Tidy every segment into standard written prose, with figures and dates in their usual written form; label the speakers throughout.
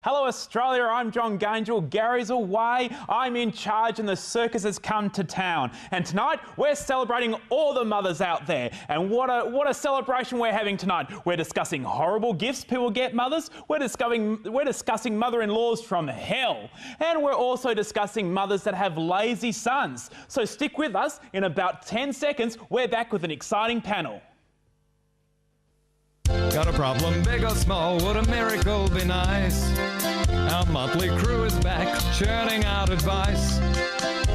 Speaker 1: Hello Australia, I'm John Gangell. Gary's away, I'm in charge and the circus has come to town. And tonight we're celebrating all the mothers out there. And what a celebration we're having tonight. We're discussing horrible gifts people get mothers. We're discussing mother-in-laws from hell. And we're also discussing mothers that have lazy sons. So stick with us. In about 10 seconds, we're back with an exciting panel.
Speaker 2: Got a problem, big or small, would a miracle be nice? Our monthly crew is back, churning out advice.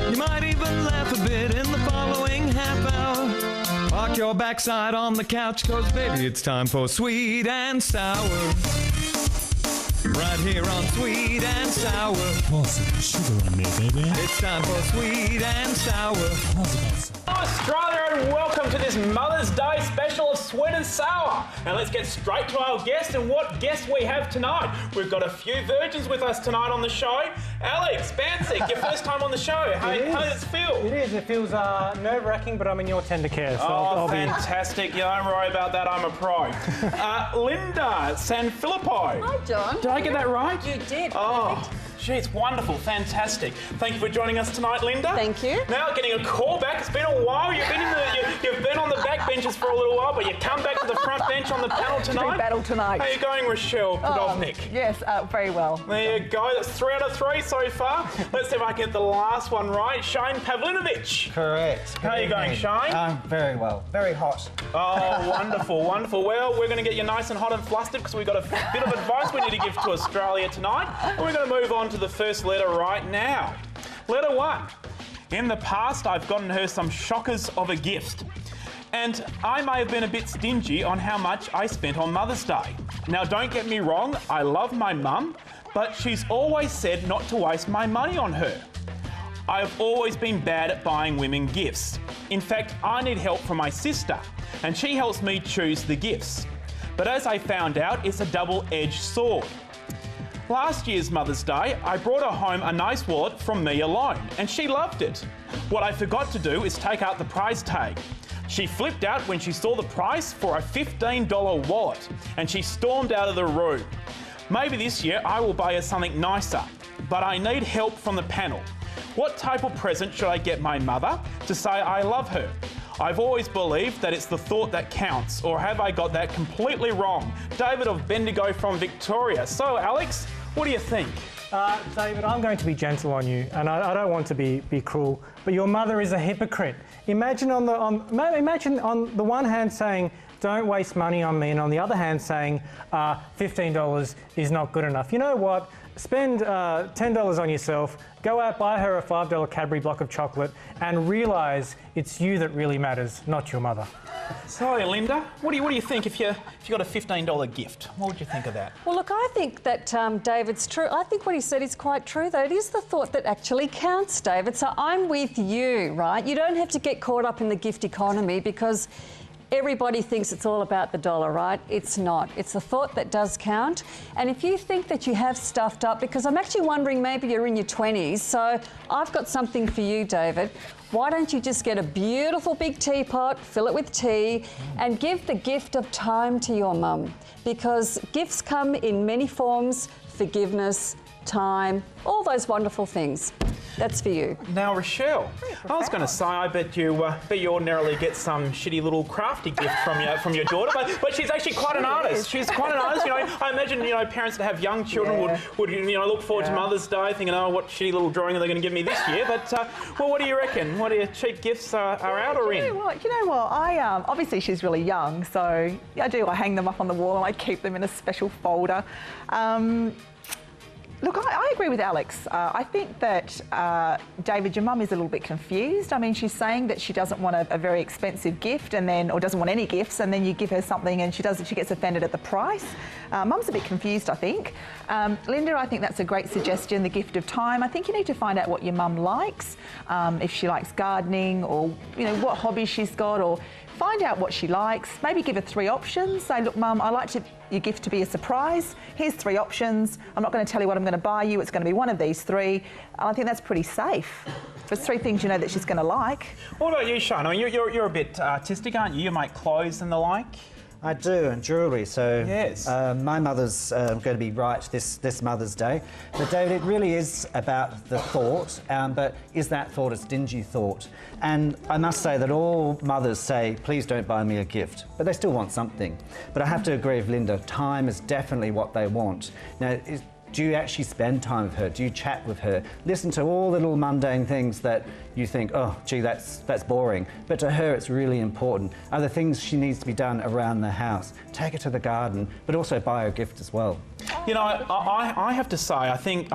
Speaker 2: You might even laugh a bit in the following half hour. Park your backside on the couch, cause baby it's time for Sweet and Sour. Right here on Sweet and Sour.
Speaker 3: Pour some sugar on me, baby.
Speaker 2: It's time for Sweet and Sour.
Speaker 1: Hello Australia and welcome to this Mother's Day special of Sweet and Sour. And let's get straight to our guest and what guest we have tonight. We've got a few virgins with us tonight on the show. Alex, Banzic, your first time on the show. How does it feel?
Speaker 4: It is. It feels nerve-wracking, but I'm in your tender care. So I'll
Speaker 1: fantastic. Yeah, don't worry about that. I'm a pro. Linda, Sanfilippo.
Speaker 5: Hi, John.
Speaker 1: Did I get that right?
Speaker 5: You did.
Speaker 1: Oh.
Speaker 5: Perfect.
Speaker 1: Gee, it's wonderful, fantastic. Thank you for joining us tonight, Linda.
Speaker 5: Thank you.
Speaker 1: Now getting a call back. It's been a while. You've been on the back benches for a little while, but you come back to the front bench on the panel tonight.
Speaker 5: Big battle tonight.
Speaker 1: How are you going, Rashelle, Predovnik?
Speaker 5: Yes, very well.
Speaker 1: There you go. That's 3 out of 3 so far. Let's see if I can get the last one right. Pavlinovich.
Speaker 6: Correct.
Speaker 1: How are you going, Shane?
Speaker 6: Very well. Very hot.
Speaker 1: Oh, wonderful, wonderful. Well, we're going to get you nice and hot and flustered because we've got a bit of advice we need to give to Australia tonight. And we're going to move on to the first letter right now. Letter 1. In the past, I've gotten her some shockers of a gift. And I may have been a bit stingy on how much I spent on Mother's Day. Now, don't get me wrong, I love my mum, but she's always said not to waste my money on her. I have always been bad at buying women gifts. In fact, I need help from my sister, and she helps me choose the gifts. But as I found out, it's a double-edged sword. Last year's Mother's Day, I brought her home a nice wallet from me alone, and she loved it. What I forgot to do is take out the price tag. She flipped out when she saw the price for a $15 wallet, and she stormed out of the room. Maybe this year I will buy her something nicer, but I need help from the panel. What type of present should I get my mother to say I love her? I've always believed that it's the thought that counts, or have I got that completely wrong? David of Bendigo from Victoria. So, Alex, what do you think?
Speaker 4: David, I'm going to be gentle on you, and I don't want to be cruel, but your mother is a hypocrite. Imagine on the one hand saying, don't waste money on me, and on the other hand saying, $15 is not good enough. You know what? Spend $10 on yourself, go out, buy her a $5 Cadbury block of chocolate, and realise it's you that really matters, not your mother.
Speaker 1: Sorry, Linda. What do you think if you got a $15 gift? What would you think of that?
Speaker 5: Well, look, I think that David's true. I think what he said is quite true, though. It is the thought that actually counts, David. So I'm with you, right? You don't have to get caught up in the gift economy because everybody thinks it's all about the dollar, right? It's not. It's the thought that does count. And if you think that you have stuffed up, because I'm actually wondering maybe you're in your 20s, so I've got something for you, David. Why don't you just get a beautiful big teapot, fill it with tea, and give the gift of time to your mum? Because gifts come in many forms: forgiveness, time, all those wonderful things. That's for you.
Speaker 1: Now, Rashelle, I was going to say, I bet you ordinarily get some shitty little crafty gift from your daughter, but she's actually quite an artist. She's quite an artist. You know, I imagine parents that have young children would look forward to Mother's Day, thinking, oh, what shitty little drawing are they going to give me this year? But well, what do you reckon? What are your cheap gifts are out or in?
Speaker 7: You know what? I obviously she's really young, so I hang them up on the wall and I keep them in a special folder. Look, I agree with Alex. I think that, David, your mum is a little bit confused. I mean, she's saying that she doesn't want a very expensive gift or doesn't want any gifts, and then you give her something and she gets offended at the price. Mum's a bit confused, I think. Linda, I think that's a great suggestion, the gift of time. I think you need to find out what your mum likes, if she likes gardening or, what hobbies she's got, or find out what she likes. Maybe give her 3 options. Say, look, Mum, I like your gift to be a surprise. Here's 3 options. I'm not going to tell you what I'm going to buy you. It's going to be one of these 3. And I think that's pretty safe. There's 3 things you know that she's going to like.
Speaker 1: What about you, Shane? I mean, you're a bit artistic, aren't you? You make clothes and the like.
Speaker 6: I do, and jewellery. So
Speaker 1: Yes.
Speaker 6: my mother's going to be right this Mother's Day. But David, it really is about the thought, but is that thought a stingy thought? And I must say that all mothers say, please don't buy me a gift, but they still want something. But I have to agree with Linda, time is definitely what they want. Now, do you actually spend time with her? Do you chat with her? Listen to all the little mundane things that you think, oh, gee, that's boring. But to her, it's really important. Are there things she needs to be done around the house? Take her to the garden, but also buy her a gift as well.
Speaker 1: You know, I have to say, I think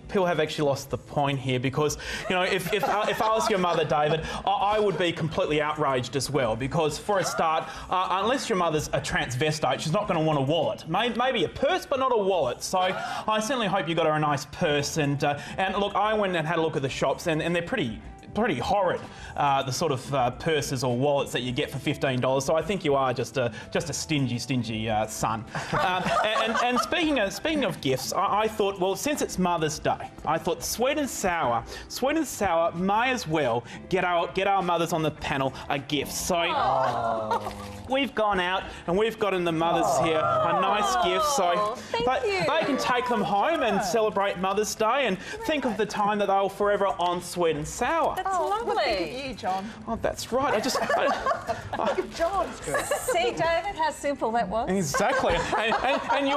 Speaker 1: people have actually lost the point here because, you know, if I was your mother, David, I would be completely outraged as well because, for a start, unless your mother's a transvestite, she's not going to want a wallet. Maybe a purse, but not a wallet. So I certainly hope you got her a nice purse. And look, I went and had a look at the shops, and they're pretty horrid, the sort of purses or wallets that you get for $15. So I think you are just a stingy son. And speaking of gifts, I thought, well, since it's Mother's Day, I thought Sweet and Sour may as well get our mothers on the panel a gift. So we've gone out and we've gotten the mothers here a nice gift. So they can take them home and celebrate Mother's Day and think of the time that they were forever on Sweet and Sour.
Speaker 5: That's lovely.
Speaker 7: Think of you, John.
Speaker 1: Oh, that's right.
Speaker 7: Think of John.
Speaker 5: See, David, how simple that was.
Speaker 1: Exactly. And you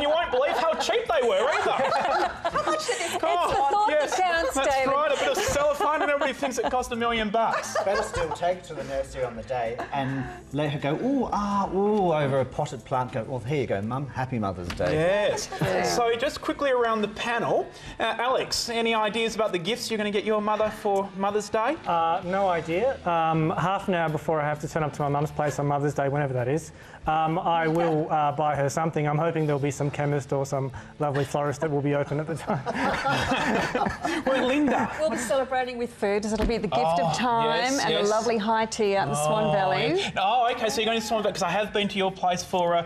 Speaker 1: won't believe how cheap they were either.
Speaker 7: How much did this
Speaker 5: It's the thought that counts,
Speaker 1: That's
Speaker 5: David.
Speaker 1: right, a bit of cellophane and everybody thinks it cost $1 million.
Speaker 6: Better still, take her to the nursery on the day and let her go, ooh, over a potted plant. Go, well, here you go, Mum. Happy Mother's Day.
Speaker 1: Yes. So just quickly around the panel, Alex, any ideas about the gifts you're going to get your mother for Mother's Day?
Speaker 4: No idea. Half an hour before I have to turn up to my mum's place on Mother's Day, whenever that is, I will buy her something. I'm hoping there'll be some chemist or some lovely florist that will be open at the time.
Speaker 1: Well, Linda.
Speaker 5: We'll be celebrating with food, as it'll be the gift of time
Speaker 1: yes,
Speaker 5: and
Speaker 1: yes.
Speaker 5: a lovely high tea out in Swan Valley.
Speaker 1: Yeah. Oh, okay. So you're going to Swan Valley because I have been to your place for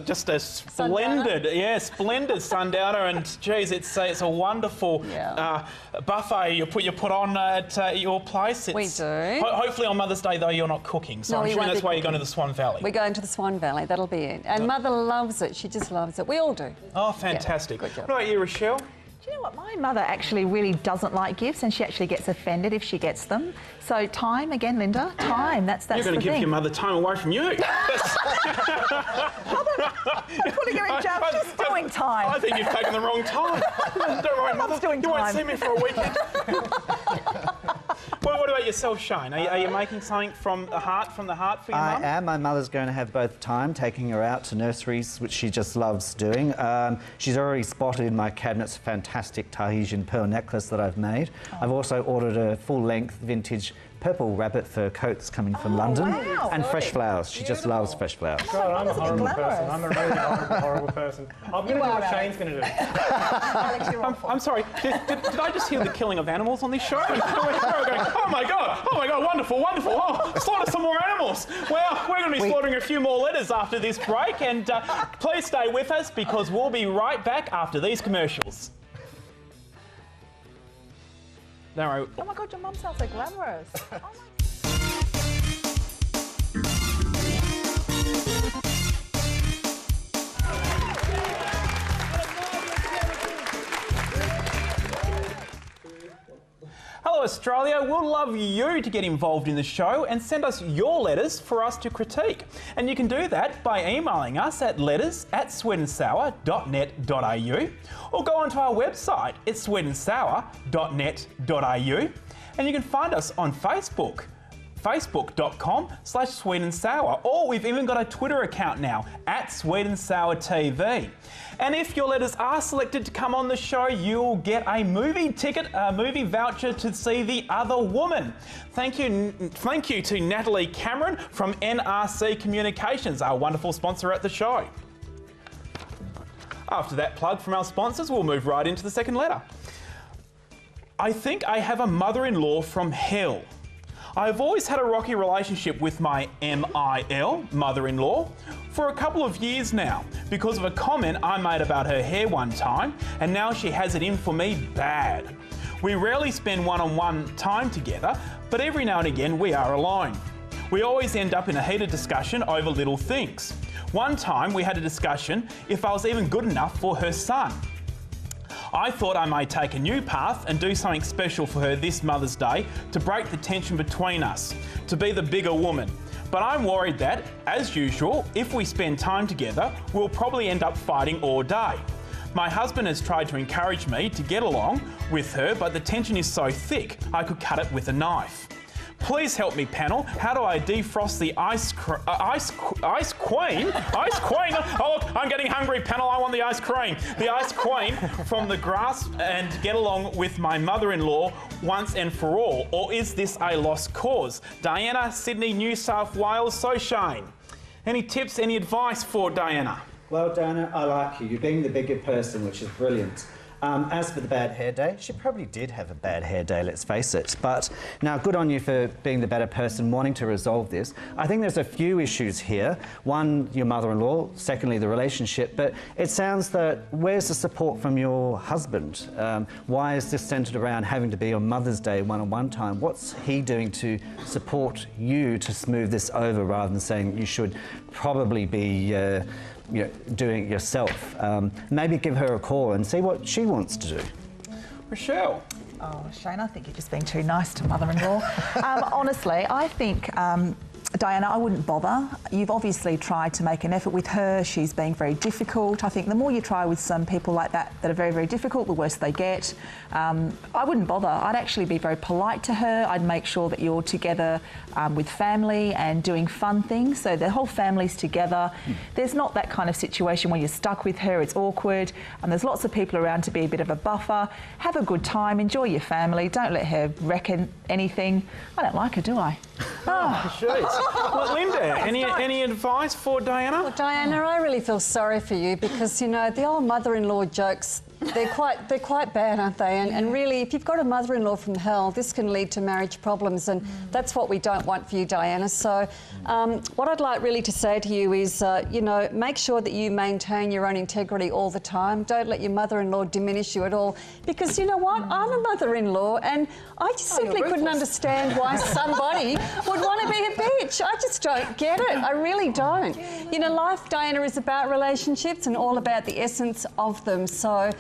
Speaker 1: just a splendid sundowner, and geez, it's a wonderful buffet you put on at your place.
Speaker 5: We do.
Speaker 1: Hopefully on Mother's Day though you're not cooking, so I'm sure that's why you're going to the Swan Valley.
Speaker 5: We're going to the Swan Valley. That'll be it. And Mother loves it. She just loves it. We all do.
Speaker 1: Oh, fantastic.
Speaker 5: Yeah, good job.
Speaker 1: What about you, Rashelle?
Speaker 7: Do you know what? My mother actually really doesn't like gifts, and she actually gets offended if she gets them. So time again, Linda. Time. That's
Speaker 1: You're going
Speaker 7: the
Speaker 1: to give
Speaker 7: thing.
Speaker 1: your mother time away from you.
Speaker 7: I'm putting her in jail. She's doing time.
Speaker 1: I think you've taken the wrong time. Don't worry, Mother.
Speaker 7: doing
Speaker 1: You won't
Speaker 7: time.
Speaker 1: see me for a weekend. Well, what about yourself, Shane? Are you making something from the heart for your mum?
Speaker 6: I am. My mother's going to have both time, taking her out to nurseries, which she just loves doing. She's already spotted in my cabinets a fantastic Tahitian pearl necklace that I've made. I've also ordered a full-length vintage purple rabbit fur coat that's coming from London.
Speaker 7: Wow.
Speaker 6: And fresh flowers. She just loves fresh flowers.
Speaker 4: God, I'm a
Speaker 7: That's a bit
Speaker 4: horrible
Speaker 7: glamorous.
Speaker 4: person. I'm a really horrible person. I'm going to do what Shane's going to do.
Speaker 7: Alex, you're awful.
Speaker 1: I'm sorry, did I just hear the killing of animals on this show? And we're going, oh my God, wonderful. Oh, slaughter some more animals. Well, we're going to be slaughtering a few more letters after this break, and please stay with us because we'll be right back after these commercials. No,
Speaker 7: Oh my God, your mum sounds so glamorous. Oh my
Speaker 1: Hello Australia, we'll love you to get involved in the show and send us your letters for us to critique. And you can do that by emailing us at letters@sweetandsour.net.au or go onto our website, it's sweetandsour.net.au, and you can find us on Facebook, facebook.com/sweetandsour, or we've even got a Twitter account now, @sweetandsourtv. And if your letters are selected to come on the show, you'll get a movie ticket, a movie voucher to see The Other Woman. Thank you to Natalie Cameron from NRC Communications, our wonderful sponsor at the show. After that plug from our sponsors, we'll move right into the second letter. I think I have a mother-in-law from hell. I've always had a rocky relationship with my MIL, mother-in-law, for a couple of years now because of a comment I made about her hair one time, and now she has it in for me bad. We rarely spend one-on-one time together, but every now and again we are alone. We always end up in a heated discussion over little things. One time we had a discussion if I was even good enough for her son. I thought I may take a new path and do something special for her this Mother's Day to break the tension between us, to be the bigger woman. But I'm worried that, as usual, if we spend time together, we'll probably end up fighting all day. My husband has tried to encourage me to get along with her, but the tension is so thick I could cut it with a knife. Please help me, panel. How do I defrost the ice queen? Ice queen? Oh, look, I'm getting hungry, panel. I want the ice cream. The ice queen from the grasp and get along with my mother-in-law once and for all. Or is this a lost cause? Diana, Sydney, New South Wales. So, Shane, any tips, any advice for Diana?
Speaker 6: Well, Diana, I like you. You're being the bigger person, which is brilliant. As for the bad hair day, she probably did have a bad hair day, let's face it. But now, good on you for being the better person, wanting to resolve this. I think there's a few issues here. One, your mother-in-law. Secondly, the relationship. But it sounds that where's the support from your husband? Why is this centred around having to be on Mother's Day one-on-one time? What's he doing to support you to smooth this over rather than saying you should probably be doing it yourself? Maybe give her a call and see what she wants to do.
Speaker 1: Rashelle.
Speaker 7: Oh, Shane, I think you're just being too nice to mother-in-law. Honestly, I think, Diana, I wouldn't bother. You've obviously tried to make an effort with her. She's being very difficult. I think the more you try with some people like that are very, very difficult, the worse they get. I wouldn't bother. I'd actually be very polite to her. I'd make sure that you're together with family and doing fun things. So the whole family's together. There's not that kind of situation where you're stuck with her. It's awkward. And there's lots of people around to be a bit of a buffer. Have a good time. Enjoy your family. Don't let her wreck anything. I don't like her, do I?
Speaker 1: Well, Linda, any advice for Diana?
Speaker 5: Well, Diana, I really feel sorry for you because, you know, the old mother-in-law jokes, they're quite bad, aren't they? And really, if you've got a mother-in-law from hell, this can lead to marriage problems, and that's what we don't want for you, Diana. So what I'd like really to say to you is, you know, make sure that you maintain your own integrity all the time. Don't let your mother-in-law diminish you at all, because you know what? I'm a mother-in-law, and I just simply couldn't understand why somebody would want to be a bitch. I just don't get it. I really don't. You know, life, Diana, is about relationships and all about the essence of them. So,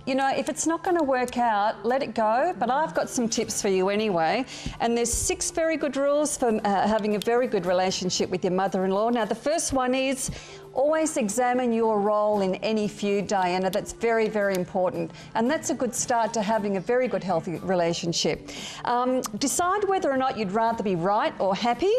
Speaker 5: you know, if it's not going to work out, let it go. But I've got some tips for you anyway. And there's 6 very good rules for having a very good relationship with your mother-in-law. Now, the first one is always examine your role in any feud, Diana. That's very, very important. And that's a good start to having a very good, healthy relationship. Decide whether or not you'd rather be right or happy.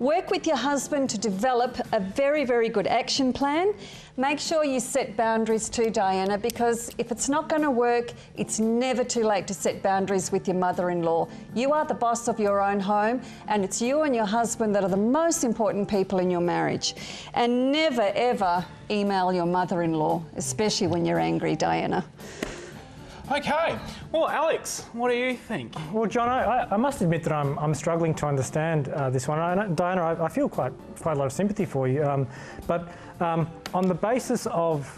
Speaker 5: Work with your husband to develop a very, very good action plan. Make sure you set boundaries too, Diana, because if it's not going to work, it's never too late to set boundaries with your mother-in-law. You are the boss of your own home, and it's you and your husband that are the most important people in your marriage. And never, ever email your mother-in-law, especially when you're angry, Diana.
Speaker 1: Okay. Well, Alex, what do you think?
Speaker 4: Well, John, I must admit that I'm struggling to understand this one. Diana, I feel quite a lot of sympathy for you. But on the basis of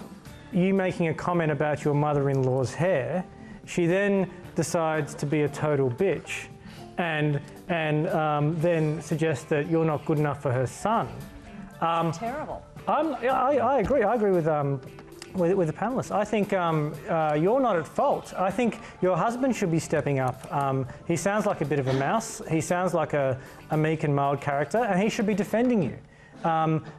Speaker 4: you making a comment about your mother-in-law's hair, she then decides to be a total bitch and then suggests that you're not good enough for her son.
Speaker 5: Terrible.
Speaker 4: I agree. I agree with the panellists. I think you're not at fault. I think your husband should be stepping up. He sounds like a bit of a mouse. He sounds like a meek and mild character, and he should be defending you.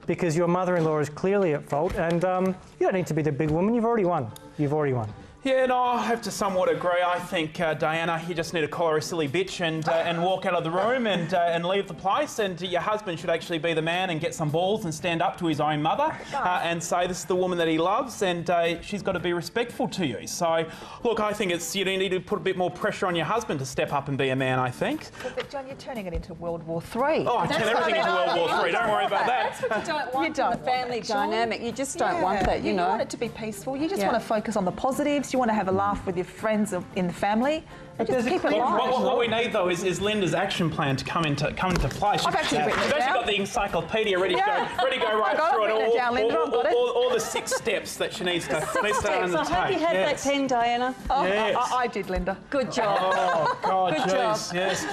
Speaker 4: Because your mother-in-law is clearly at fault, and you don't need to be the big woman. You've already won. You've already won.
Speaker 1: Yeah, no, I have to somewhat agree. I think, Diana, you just need to call her a silly bitch and walk out of the room and leave the place. And your husband should actually be the man and get some balls and stand up to his own mother and say this is the woman that he loves, and she's got to be respectful to you. So, look, I think you need to put a bit more pressure on your husband to step up and be a man, I think.
Speaker 7: But John, you're turning it into World War III.
Speaker 1: Oh, I turn everything into World War III. Don't worry about that.
Speaker 5: That's what you don't want in the family dynamic. You just don't want that, you know.
Speaker 7: You want it to be peaceful. You just want to focus on the positives. you want to have a laugh with your friends or in the family, just keep it light.
Speaker 1: What we need though is Linda's action plan to come into play.
Speaker 7: I've actually written it down.
Speaker 1: got the encyclopedia ready to go right through it. All the 6 steps that she needs to undertake.
Speaker 5: I hope you had that pen, Diana.
Speaker 7: Oh,
Speaker 1: Yes.
Speaker 7: I did, Linda.
Speaker 5: Good job.
Speaker 1: Oh God,
Speaker 5: Good job.
Speaker 1: jeez, yes.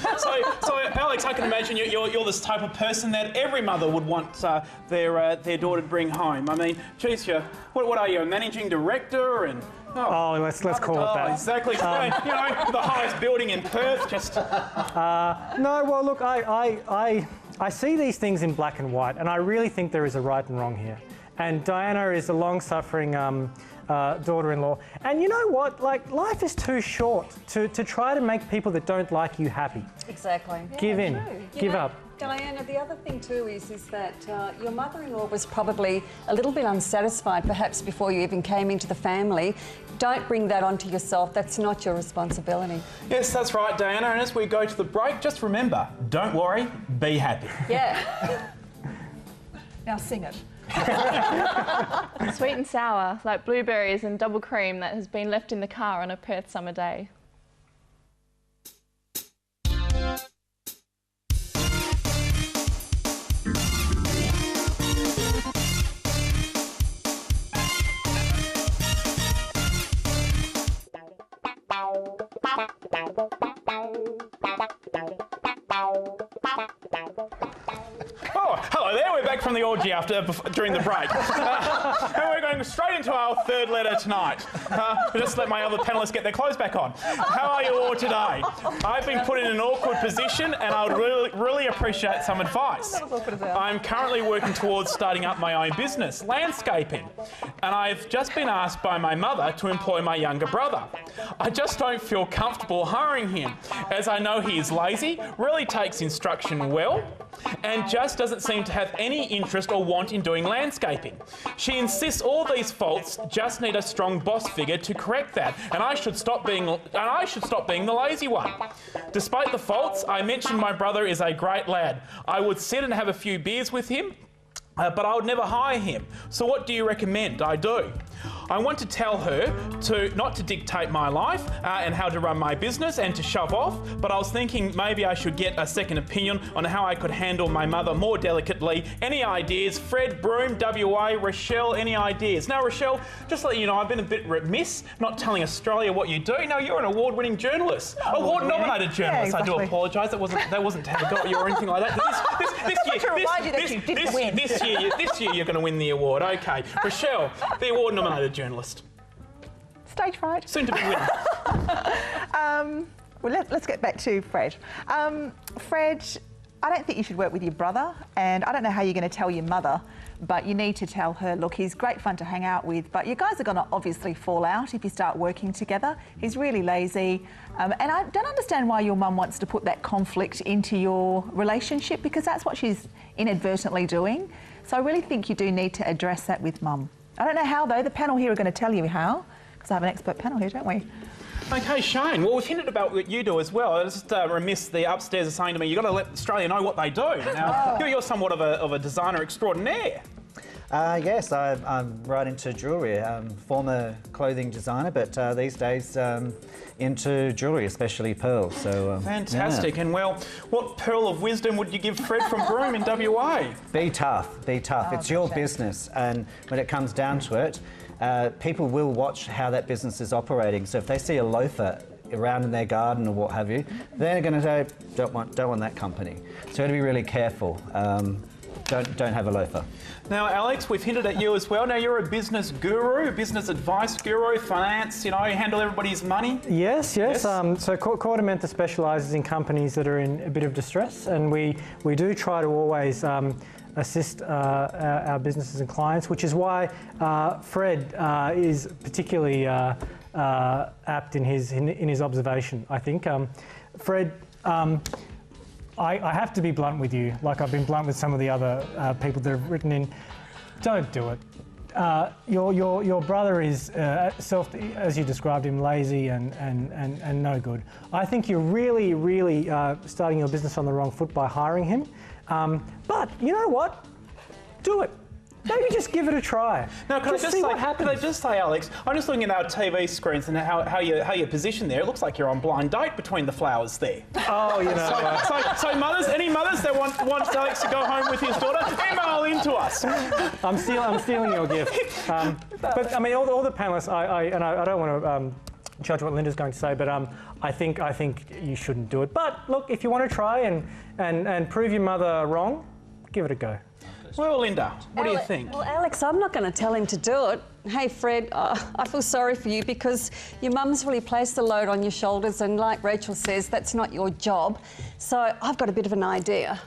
Speaker 1: So Alex, I can imagine you're this type of person that every mother would want their daughter to bring home. I mean, geez, what are you, a managing director and?
Speaker 4: Oh, let's call it that.
Speaker 1: Exactly. The highest building in Perth. Just
Speaker 4: No, well, look, I see these things in black and white, and I really think there is a right and wrong here. And Diana is a long-suffering daughter-in-law. And you know what? Like, life is too short to try to make people that don't like you happy.
Speaker 5: Exactly.
Speaker 4: Give in. Give up.
Speaker 5: Diana, the other thing too is that your mother-in-law was probably a little bit unsatisfied, perhaps before you even came into the family. Don't bring that onto yourself. That's not your responsibility.
Speaker 1: yes, that's right, Diana. And as we go to the break, just remember, don't worry, be happy.
Speaker 5: Yeah.
Speaker 7: Now sing it.
Speaker 8: Sweet and sour, like blueberries and double cream that has been left in the car on a Perth summer day.
Speaker 1: Oh, hello there. We're back from the orgy during the break. And we're going straight into our 3rd letter tonight. Just let my other panellists get their clothes back on. How are you all today? I've been put in an awkward position and I would really appreciate some advice. I'm currently working towards starting up my own business, landscaping. And I've just been asked by my mother to employ my younger brother. I just don't feel comfortable hiring him, as I know he is lazy, really takes instruction well, and just doesn't seem to have any interest or want in doing landscaping. She insists all these faults just need a strong boss figure to correct that, and I should stop being the lazy one. Despite the faults, I mentioned my brother is a great lad. I would sit and have a few beers with him, but I would never hire him. So what do you recommend I do? I want to tell her not to dictate my life and how to run my business and to shove off, but I was thinking maybe I should get a second opinion on how I could handle my mother more delicately. Any ideas? Fred, Broome, WA, Rashelle, any ideas? Now, Rashelle, just to let you know, I've been a bit remiss not telling Australia what you do. Now, you're an award-winning journalist, award-nominated journalist.
Speaker 7: Yeah, exactly.
Speaker 1: I do apologise. That wasn't to have a go at you or anything like that. This year you're going to win the award. Okay, Rashelle, the award-nominated journalist.
Speaker 7: Stage fright.
Speaker 1: Soon to be winner.
Speaker 7: Well, let's get back to Fred. Fred, I don't think you should work with your brother, and I don't know how you're going to tell your mother, but you need to tell her, look, he's great fun to hang out with, but you guys are going to obviously fall out if you start working together. He's really lazy, and I don't understand why your mum wants to put that conflict into your relationship, because that's what she's inadvertently doing. So I really think you do need to address that with mum. I don't know how, though. The panel here are going to tell you how, because I have an expert panel here, don't we?
Speaker 1: Okay, Shane. Well, we've hinted about what you do as well. I was just remiss. The upstairs are saying to me, you've got to let Australia know what they do. Now, you're somewhat of a designer extraordinaire.
Speaker 6: Yes, I'm right into jewellery. Former clothing designer, but these days into jewellery, especially pearls. So
Speaker 1: Fantastic.
Speaker 6: Yeah.
Speaker 1: And well, what pearl of wisdom would you give Fred from Broome in WA?
Speaker 6: Be tough. Be tough. It's your business, and when it comes down to it, people will watch how that business is operating. So if they see a loafer around in their garden or what have you, they're going to say, don't want that company. So you've got to be really careful. Don't have a loafer.
Speaker 1: Now, Alex, we've hinted at you as well. Now, you're a business guru, business advice guru, finance, you handle everybody's money.
Speaker 4: Yes. So Quarter Mentha specialises in companies that are in a bit of distress, and we do try to always assist our businesses and clients, which is why Fred is particularly apt in his observation, I think. Fred, I have to be blunt with you, like I've been blunt with some of the other people that have written in. Don't do it. Your brother is as you described him, lazy and no good. I think you're really starting your business on the wrong foot by hiring him. But you know what? Do it. maybe just give it a try.
Speaker 1: Now, can I just
Speaker 4: see
Speaker 1: say,
Speaker 4: what happens.
Speaker 1: Can I just say, Alex, I'm just looking at our TV screens and how you're positioned there. It looks like you're on blind date between the flowers there.
Speaker 4: Oh, you know.
Speaker 1: So mothers, any mothers that want Alex to go home with his daughter, email into us.
Speaker 4: I'm stealing your gift. But I mean, all the panelists. I don't want to judge what Linda's going to say, but I think you shouldn't do it. But look, if you want to try and prove your mother wrong, give it a go.
Speaker 1: Well, Linda, what do you think?
Speaker 5: Well, Alex, I'm not going to tell him to do it. Hey, Fred, I feel sorry for you because your mum's really placed the load on your shoulders, and like Rachel says, that's not your job. So I've got a bit of an idea.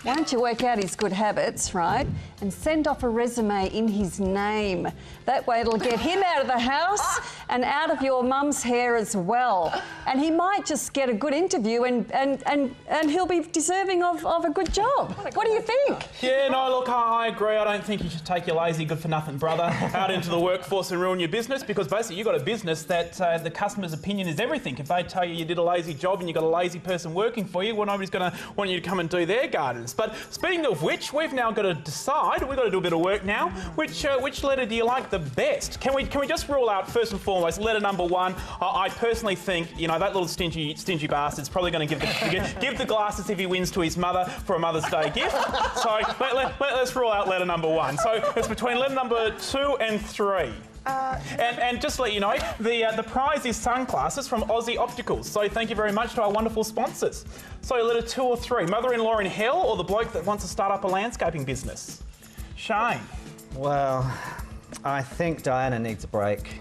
Speaker 5: Why don't you work out his good habits, right, and send off a resume in his name. That way it'll get him out of the house and out of your mum's hair as well. And he might just get a good interview and he'll be deserving of a good job. What do you think?
Speaker 1: Yeah, no, look, I agree. I don't think you should take your lazy, good-for-nothing brother out into the workforce and ruin your business, because basically you've got a business that the customer's opinion is everything. If they tell you did a lazy job and you've got a lazy person working for you, well, nobody's going to want you to come and do their gardens. But speaking of which, we've now got to decide, we've got to do a bit of work now, which letter do you like the best? Can we just rule out, first and foremost, letter number 1? I personally think, you know, that little stingy bastard's probably going to give the glasses if he wins to his mother for a Mother's Day gift. So let's rule out letter number 1. So it's between letter number 2 and 3. And just to let you know, the prize is sunglasses from Aussie Opticals. So thank you very much to our wonderful sponsors. So letter 2 or 3, mother-in-law in hell or the bloke that wants to start up a landscaping business? Shane.
Speaker 6: Well, I think Diana needs a break.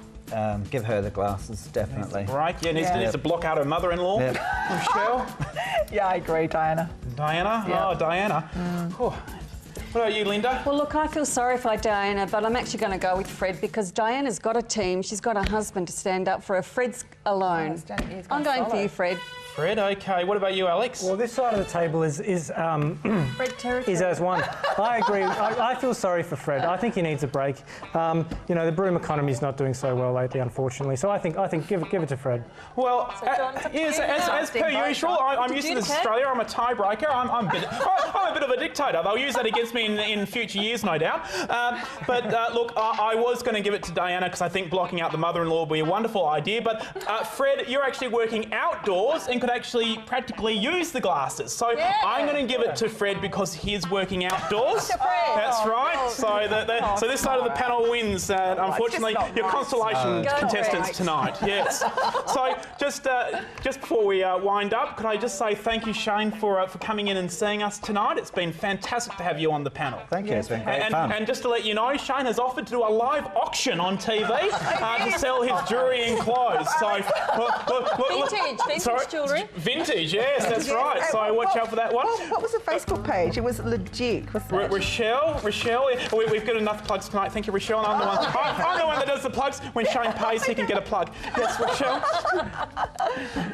Speaker 6: Give her the glasses, definitely.
Speaker 1: Right, yeah, needs to block out her mother-in-law.
Speaker 6: Yep.
Speaker 1: Rashelle?
Speaker 7: Yeah, I agree, Diana.
Speaker 1: Diana?
Speaker 7: Yeah.
Speaker 1: Oh, Diana. Oh. What about you, Linda?
Speaker 5: Well, look, I feel sorry for Diana, but I'm actually going to go with Fred because Diana's got a team. She's got a husband to stand up for her. Fred's alone. I'm going for you, Fred.
Speaker 1: Fred, okay. What about you, Alex?
Speaker 4: Well, this side of the table is
Speaker 5: Fred territory.
Speaker 4: is as one. I agree. I feel sorry for Fred. I think he needs a break. You know, the broom economy is not doing so well lately, unfortunately. So I think give it to Fred.
Speaker 1: Well,
Speaker 5: John, it's up to
Speaker 1: yes,
Speaker 5: you.
Speaker 1: as per usual, I'm used to this Australia. I'm a tiebreaker. I'm a bit of a dictator. They'll use that against me in future years, no doubt. But look, I was going to give it to Diana because I think blocking out the mother-in-law would be a wonderful idea. But Fred, you're actually working outdoors and could actually practically use the glasses. So I'm going to give it to Fred because he's working outdoors. That's right. So this side of the panel wins. Unfortunately, your constellation contestants tonight. Yes. So just before we wind up, could I just say thank you, Shane, for coming in and seeing us tonight. It's been fantastic to have you on the panel.
Speaker 6: Thank you. It's been great fun.
Speaker 1: And just to let you know, Shane has offered to do a live auction on TV to sell his jewellery and clothes. So
Speaker 5: Vintage jewellery.
Speaker 1: Vintage, yes, that's right. So watch out for that one.
Speaker 7: What was the Facebook page? It was legit.
Speaker 1: Rashelle, we've got enough plugs tonight. Thank you, Rashelle. I'm the one that does the plugs. When Shane pays, he can get a plug. Yes, Rashelle.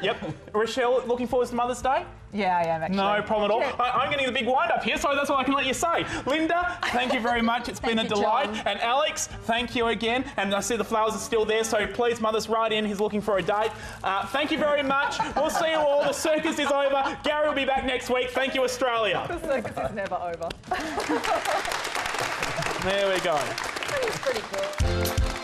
Speaker 1: Yep. Rashelle, looking forward to Mother's Day?
Speaker 7: Yeah, I am actually.
Speaker 1: No problem at all. I'm getting the big wind up here, so that's all I can let you say. Linda, thank you very much. It's been a delight.
Speaker 5: John.
Speaker 1: And Alex, thank you again. And I see the flowers are still there, so please, Mother's right in. He's looking for a date. Thank you very much. We'll see you all. The circus is over. Gary will be back next week. Thank you, Australia.
Speaker 7: The circus is never over.
Speaker 1: There we go.
Speaker 5: That was pretty cool.